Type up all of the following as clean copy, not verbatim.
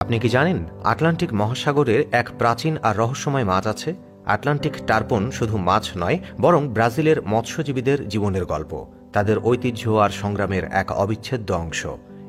আপনি কি জানেন আটলান্টিক মহাসাগরের এক প্রাচীন আর রহস্যময় মাছ আছে? আটলান্টিক টার্পন শুধু মাছ নয়, বরং ব্রাজিলের মৎস্যজীবীদের জীবনের গল্প, তাদের ঐতিহ্য আর সংগ্রামের এক অবিচ্ছেদ্য অংশ।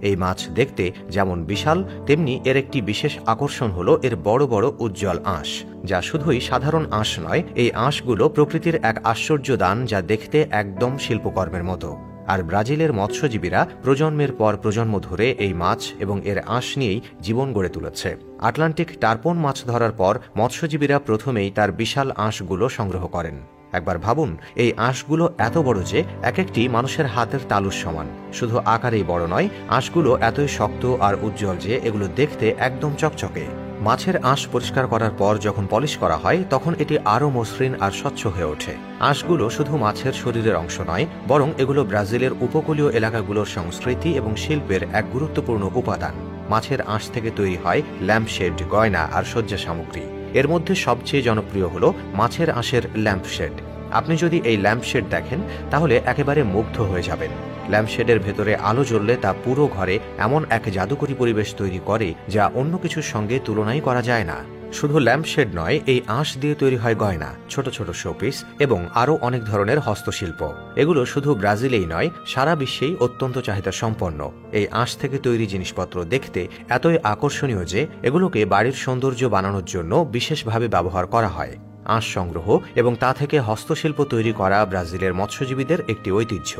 এই মাছ দেখতে যেমন বিশাল, তেমনি এর একটি বিশেষ আকর্ষণ হলো এর বড় বড় উজ্জ্বল আঁশ, যা শুধুই সাধারণ আঁশ নয়, এই আঁশগুলো প্রকৃতির এক আশ্চর্য দান, যা দেখতে একদম শিল্পকর্মের মতো। আর ব্রাজিলের মৎস্যজীবীরা প্রজন্মের পর প্রজন্ম ধরে এই মাছ এবং এর আঁশ নিয়েই জীবন গড়ে তুলেছে। আটলান্টিক টার্পন মাছ ধরার পর মৎস্যজীবীরা প্রথমেই তার বিশাল আঁশগুলো সংগ্রহ করেন। একবার ভাবুন, এই আঁশগুলো এত বড় যে এক একটি মানুষের হাতের তালুর সমান। শুধু আকারেই বড় নয়, আঁশগুলো এতই শক্ত আর উজ্জ্বল যে এগুলো দেখতে একদম চকচকে। মাছের আঁশ পরিষ্কার করার পর যখন পলিশ করা হয়, তখন এটি আরও মসৃণ আর স্বচ্ছ হয়ে ওঠে। আঁশগুলো শুধু মাছের শরীরের অংশ নয়, বরং এগুলো ব্রাজিলের উপকূলীয় এলাকাগুলোর সংস্কৃতি এবং শিল্পের এক গুরুত্বপূর্ণ উপাদান। মাছের আঁশ থেকে তৈরি হয় ল্যাম্পশেড, গয়না আর সজ্জা সামগ্রী। এর মধ্যে সবচেয়ে জনপ্রিয় হল মাছের আঁশের ল্যাম্পশেড। আপনি যদি এই ল্যাম্পশেড দেখেন, তাহলে একেবারে মুগ্ধ হয়ে যাবেন। ল্যাম্পশেডের ভেতরে আলো জ্বললে তা পুরো ঘরে এমন এক জাদুকরী পরিবেশ তৈরি করে, যা অন্য কিছুর সঙ্গে তুলনাই করা যায় না। শুধু ল্যাম্পশেড নয়, এই আঁশ দিয়ে তৈরি হয় গয়না, ছোট ছোট শোপিস এবং আরও অনেক ধরনের হস্তশিল্প। এগুলো শুধু ব্রাজিলেই নয়, সারা বিশ্বেই অত্যন্ত চাহিদা সম্পন্ন। এই আঁশ থেকে তৈরি জিনিসপত্র দেখতে এতই আকর্ষণীয় যে এগুলোকে বাড়ির সৌন্দর্য বানানোর জন্য বিশেষভাবে ব্যবহার করা হয়। আঁশ সংগ্রহ এবং তা থেকে হস্তশিল্প তৈরি করা ব্রাজিলের মৎস্যজীবীদের একটি ঐতিহ্য।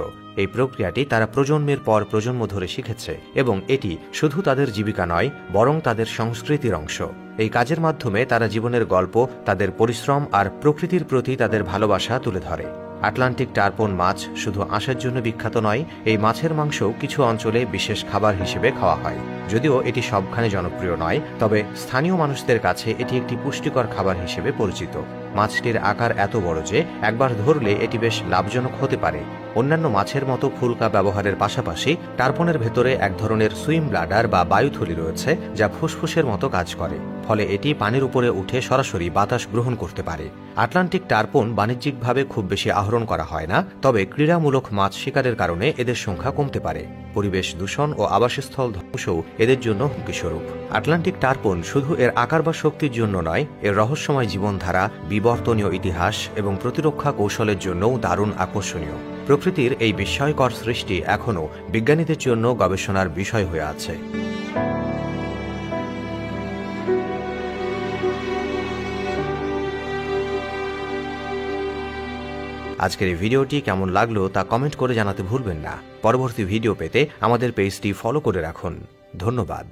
এই প্রক্রিয়াটি তারা প্রজন্মের পর প্রজন্ম ধরে শিখেছে এবং এটি শুধু তাদের জীবিকা নয়, বরং তাদের সংস্কৃতির অংশ। এই কাজের মাধ্যমে তারা জীবনের গল্প, তাদের পরিশ্রম আর প্রকৃতির প্রতি তাদের ভালোবাসা তুলে ধরে। আটলান্টিক টার্পন মাছ শুধু আঁশের জন্য বিখ্যাত নয়, এই মাছের মাংস কিছু অঞ্চলে বিশেষ খাবার হিসেবে খাওয়া হয়। যদিও এটি সবখানে জনপ্রিয় নয়, তবে স্থানীয় মানুষদের কাছে এটি একটি পুষ্টিকর খাবার হিসেবে পরিচিত। মাছটির আকার এত বড় যে একবার ধরলে এটি বেশ লাভজনক হতে পারে। অন্যান্য মাছের মতো ফুলকা ব্যবহারের পাশাপাশি টার্পনের ভেতরে এক ধরনের সুইম ব্লাডার বা বায়ুথলি রয়েছে, যা ফুসফুসের মতো কাজ করে। ফলে এটি পানির উপরে উঠে সরাসরি বাতাস গ্রহণ করতে পারে। আটলান্টিক টার্পন বাণিজ্যিকভাবে খুব বেশি আহরণ করা হয় না, তবে ক্রীড়ামূলক মাছ শিকারের কারণে এদের সংখ্যা কমতে পারে। পরিবেশ দূষণ ও আবাসস্থল ধ্বংসও এদের জন্য হুমকিস্বরূপ। আটলান্টিক টার্পন শুধু এর আকার বা শক্তির জন্য নয়, এর রহস্যময় জীবনধারা, বিবর্তনীয় ইতিহাস এবং প্রতিরক্ষা কৌশলের জন্যও দারুণ আকর্ষণীয়। প্রকৃতির এই বিস্ময়কর সৃষ্টি এখনও বিজ্ঞানীদের জন্য গবেষণার বিষয় হয়ে আছে। আজকের এই ভিডিওটি কেমন লাগলো তা কমেন্ট করে জানাতে ভুলবেন না। পরবর্তী ভিডিও পেতে আমাদের পেজটি ফলো করে রাখুন। ধন্যবাদ।